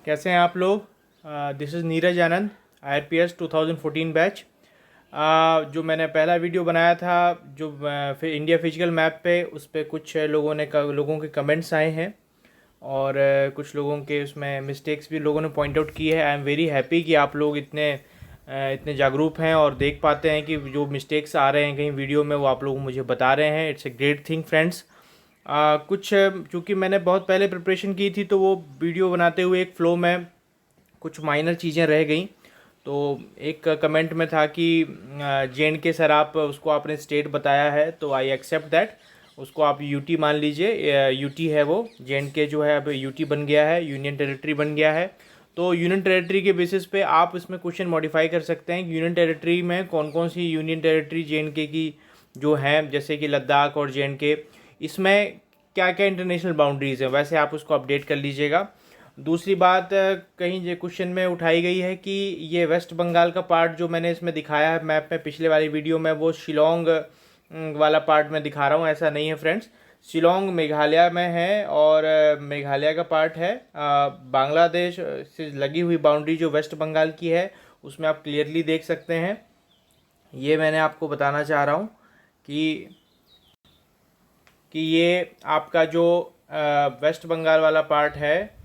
कैसे हैं आप लोग। This is Neeraj Anand, IRPS 2014 batch. जो मैंने पहला वीडियो बनाया था जो फिर इंडिया फिजिकल मैप पे, उस पर कुछ लोगों के कमेंट्स आए हैं और कुछ लोगों के उसमें मिस्टेक्स भी लोगों ने पॉइंट आउट की है। आई एम वेरी हैप्पी कि आप लोग इतने जागरूक हैं और देख पाते हैं कि जो मिस्टेक्स आ रहे हैं कहीं वीडियो में वो आप लोग मुझे बता रहे हैं। It's a great thing friends. कुछ चूँकि मैंने बहुत पहले प्रिपरेशन की थी तो वो वीडियो बनाते हुए एक फ़्लो में कुछ माइनर चीज़ें रह गई। तो एक कमेंट में था कि JNK सर आप उसको आपने स्टेट बताया है, तो आई एक्सेप्ट दैट। उसको आप यूटी मान लीजिए, यूटी है वो। JNK जो है अब यूटी बन गया है, यूनियन टेरिटरी बन गया है। तो यूनियन टेरिटरी के बेसिस पे आप इसमें क्वेश्चन मॉडिफाई कर सकते हैं कि यूनियन टेरिटरी में कौन कौन सी यूनियन टेरिटरी JNK की जो हैं, जैसे कि लद्दाख और JNK, इसमें क्या क्या इंटरनेशनल बाउंड्रीज़ हैं, वैसे आप उसको अपडेट कर लीजिएगा। दूसरी बात कहीं ये क्वेश्चन में उठाई गई है कि ये वेस्ट बंगाल का पार्ट जो मैंने इसमें दिखाया है मैप में पिछले वाली वीडियो में, वो शिलोंग वाला पार्ट मैं दिखा रहा हूँ। ऐसा नहीं है फ्रेंड्स, शिलोंग मेघालय में है और मेघालय का पार्ट है। बांग्लादेश से लगी हुई बाउंड्री जो वेस्ट बंगाल की है उसमें आप क्लियरली देख सकते हैं। ये मैंने आपको बताना चाह रहा हूँ कि ये आपका जो वेस्ट बंगाल वाला पार्ट है,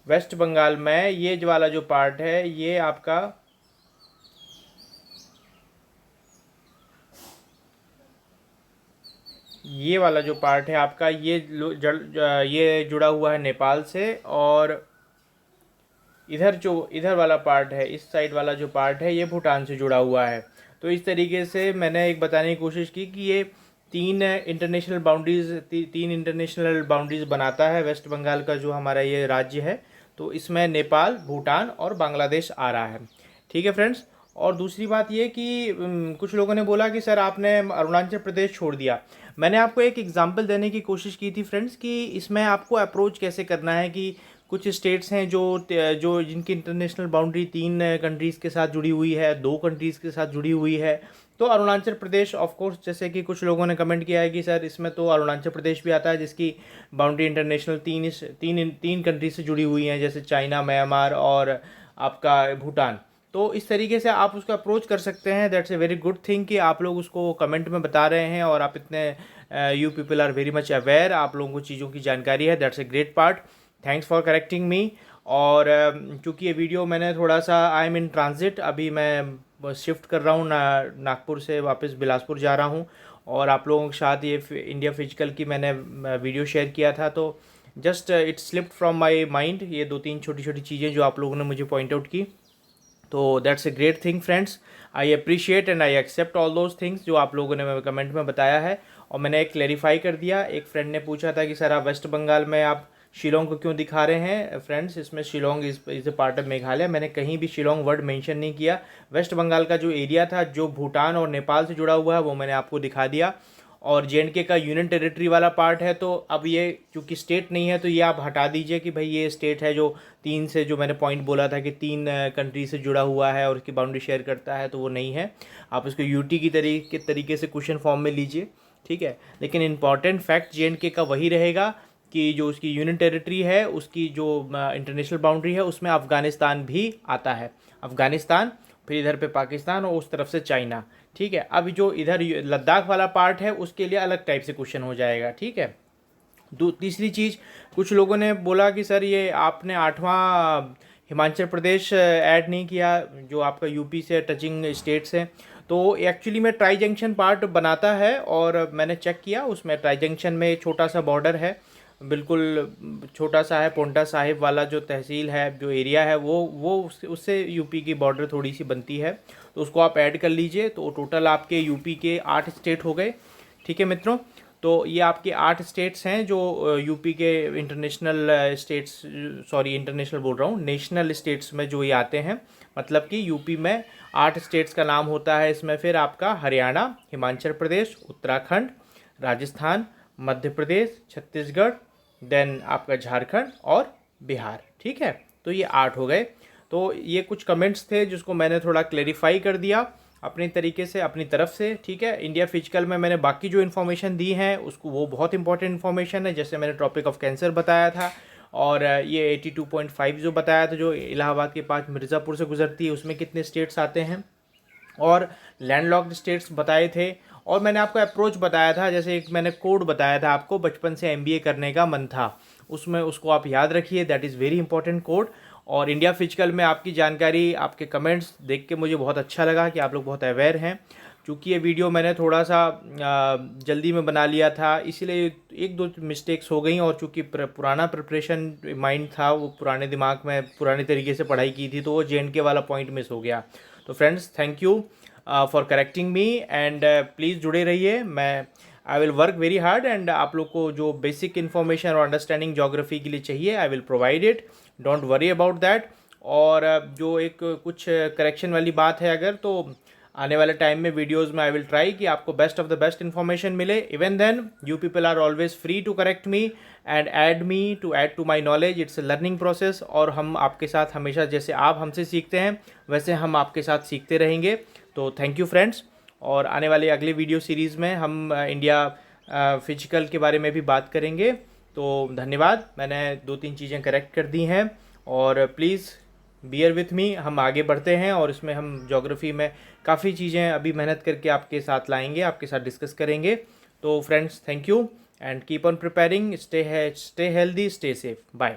वेस्ट बंगाल में ये जो वाला जो पार्ट है ये आपका ये वाला जो पार्ट है आपका ये जुड़ा हुआ है नेपाल से। और इधर वाला पार्ट है, इस साइड वाला जो पार्ट है ये भूटान से जुड़ा हुआ है। तो इस तरीके से मैंने एक बताने की कोशिश की कि ये तीन इंटरनेशनल बाउंड्रीज बनाता है वेस्ट बंगाल का जो हमारा ये राज्य है। तो इसमें नेपाल, भूटान और बांग्लादेश आ रहा है। ठीक है फ्रेंड्स। और दूसरी बात ये कि कुछ लोगों ने बोला कि सर आपने अरुणाचल प्रदेश छोड़ दिया। मैंने आपको एक एग्जांपल देने की कोशिश की थी फ्रेंड्स कि इसमें आपको अप्रोच कैसे करना है कि कुछ स्टेट्स हैं जो जिनकी इंटरनेशनल बाउंड्री तीन कंट्रीज़ के साथ जुड़ी हुई है, दो कंट्रीज़ के साथ जुड़ी हुई है। तो अरुणाचल प्रदेश ऑफ कोर्स, जैसे कि कुछ लोगों ने कमेंट किया है कि सर इसमें तो अरुणाचल प्रदेश भी आता है जिसकी बाउंड्री इंटरनेशनल तीन कंट्री से जुड़ी हुई हैं, जैसे चाइना, म्यांमार और आपका भूटान। तो इस तरीके से आप उसका अप्रोच कर सकते हैं। That's a very good thing कि आप लोग उसको कमेंट में बता रहे हैं और आप इतने you people are very much aware, आप लोगों को चीज़ों की जानकारी है। That's a great part. Thanks for correcting me. और चूँकि ये वीडियो मैंने थोड़ा सा, आई एम इन ट्रांजिट, अभी मैं शिफ्ट कर रहा हूँ, नागपुर से वापस बिलासपुर जा रहा हूँ। और आप लोगों के साथ ये इंडिया फिजिकल की मैंने वीडियो शेयर किया था, तो just it slipped from my mind, ये दो तीन छोटी छोटी चीज़ें जो आप लोगों ने मुझे पॉइंट आउट की। तो that's a great thing friends. I appreciate and I accept all those things जो आप लोगों ने कमेंट में बताया है। और मैंने एक क्लेरिफाई कर दिया। एक फ्रेंड ने पूछा था कि सर आप वेस्ट बंगाल में आप शिलोंग को क्यों दिखा रहे हैं। फ्रेंड्स, इसमें Shillong is a part of Meghalaya. मैंने कहीं भी शिलोंग वर्ड मेंशन नहीं किया। वेस्ट बंगाल का जो एरिया था जो भूटान और नेपाल से जुड़ा हुआ है वो मैंने आपको दिखा दिया। और JNK का यूनियन टेरिटरी वाला पार्ट है, तो अब ये चूँकि स्टेट नहीं है तो ये आप हटा दीजिए कि भाई ये स्टेट है जो तीन से, जो मैंने पॉइंट बोला था कि तीन कंट्री से जुड़ा हुआ है और उसकी बाउंड्री शेयर करता है, तो वो नहीं है। आप इसको यूटी की तरीके से क्वेश्चन फॉर्म में लीजिए, ठीक है। लेकिन इंपॉर्टेंट फैक्ट JNK का वही रहेगा कि जो उसकी यूनियन टेरिटरी है, उसकी जो इंटरनेशनल बाउंड्री है, उसमें अफ़गानिस्तान भी आता है। अफ़गानिस्तान, फिर इधर पे पाकिस्तान और उस तरफ से चाइना। ठीक है। अब जो इधर लद्दाख वाला पार्ट है उसके लिए अलग टाइप से क्वेश्चन हो जाएगा, ठीक है। तीसरी चीज़, कुछ लोगों ने बोला कि सर ये आपने 8वां हिमाचल प्रदेश ऐड नहीं किया जो आपका यूपी से टचिंग स्टेट्स हैं। तो एक्चुअली में ट्राई जंक्शन पार्ट बनाता है और मैंने चेक किया, उसमें ट्राई जंक्शन में एक छोटा सा बॉर्डर है, बिल्कुल छोटा सा है। पोंटा साहिब वाला जो तहसील है, जो एरिया है, वो उससे यूपी की बॉर्डर थोड़ी सी बनती है, तो उसको आप ऐड कर लीजिए। तो टोटल आपके यूपी के 8 स्टेट हो गए, ठीक है मित्रों। तो ये आपके 8 स्टेट्स हैं जो यूपी के इंटरनेशनल स्टेट्स, सॉरी इंटरनेशनल बोल रहा हूँ, नेशनल स्टेट्स में जो ये आते हैं। मतलब कि यूपी में 8 स्टेट्स का नाम होता है। इसमें फिर आपका हरियाणा, हिमाचल प्रदेश, उत्तराखंड, राजस्थान, मध्य प्रदेश, छत्तीसगढ़, देन आपका झारखंड और बिहार, ठीक है। तो ये 8 हो गए। तो ये कुछ कमेंट्स थे जिसको मैंने थोड़ा क्लेरिफाई कर दिया अपनी तरीके से, अपनी तरफ से, ठीक है। इंडिया फिजिकल में मैंने बाकी जो इन्फॉर्मेशन दी है उसको, वो बहुत इंपॉर्टेंट इन्फॉर्मेशन है, जैसे मैंने टॉपिक ऑफ कैंसर बताया था और ये 82.5 जो बताया था, जो इलाहाबाद के पास मिर्ज़ापुर से गुजरती है, उसमें कितने स्टेट्स आते हैं, और लैंडलॉक्ड स्टेट्स बताए थे। और मैंने आपको अप्रोच बताया था, जैसे एक मैंने कोड बताया था आपको, बचपन से एमबीए करने का मन था, उसमें उसको आप याद रखिए, that is very important code. और इंडिया फिजिकल में आपकी जानकारी, आपके कमेंट्स देख के मुझे बहुत अच्छा लगा कि आप लोग बहुत अवेयर हैं। क्योंकि ये वीडियो मैंने थोड़ा सा जल्दी में बना लिया था, इसीलिए एक दो मिस्टेक्स हो गई, और चूँकि पुराना प्रिपरेशन माइंड था, वो पुराने दिमाग में पुराने तरीके से पढ़ाई की थी, तो वो JNK वाला पॉइंट मिस हो गया। तो friends, thank you for correcting me, and please जुड़े रहिए। मैं I will work very hard, and आप लोग को जो बेसिक इन्फॉर्मेशन और अंडरस्टैंडिंग जोग्राफी के लिए चाहिए, I will provide it, don't worry about that. और जो एक कुछ करेक्शन वाली बात है अगर, तो आने वाले टाइम में वीडियोस में आई विल ट्राई कि आपको best of the best information मिले। Even then you people are always free to correct me and add to my knowledge, it's a learning process. और हम आपके साथ हमेशा, जैसे आप हमसे सीखते हैं, वैसे हम आपके साथ सीखते रहेंगे। तो थैंक यू फ्रेंड्स, और आने वाले अगले वीडियो सीरीज़ में हम इंडिया फिजिकल के बारे में भी बात करेंगे। तो धन्यवाद, मैंने 2-3 चीज़ें करेक्ट कर दी हैं, और प्लीज़ बियर विथ मी, हम आगे बढ़ते हैं, और इसमें हम ज्योग्राफी में काफ़ी चीज़ें अभी मेहनत करके आपके साथ लाएंगे, आपके साथ डिस्कस करेंगे। तो friends, thank you and keep on preparing, stay healthy, stay safe, bye.